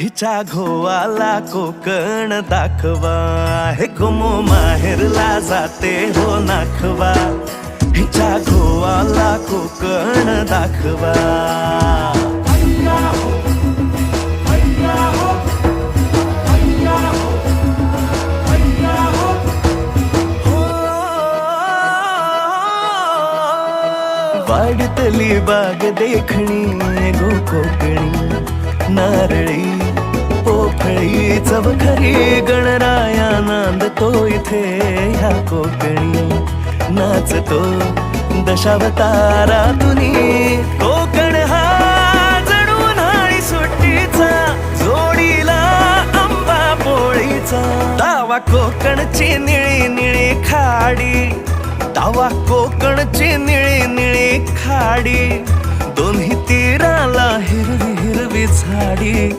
हिच्या घोवाला कोकण दाखवा, हे गोमो माहेरला जाते हो नाखवा. हिच्या घोवाला कोकण दाखवा. वाडतली बाग देखणी गो कोकणी, नारळी पोफळी चवखरी गणराया नांदतो इथे ह्या कोकणी. नाचतो दशावतारातुनी कोकण हा जणू उन्हाळी सुट्टीचा, जोडीला आंबा पोळीचा. दावा कोकणची निळी निळी खाडी, दावा कोकणची निळी निळी खाडी. दोन्ही तीराला हिरवी हिरवी झाडी.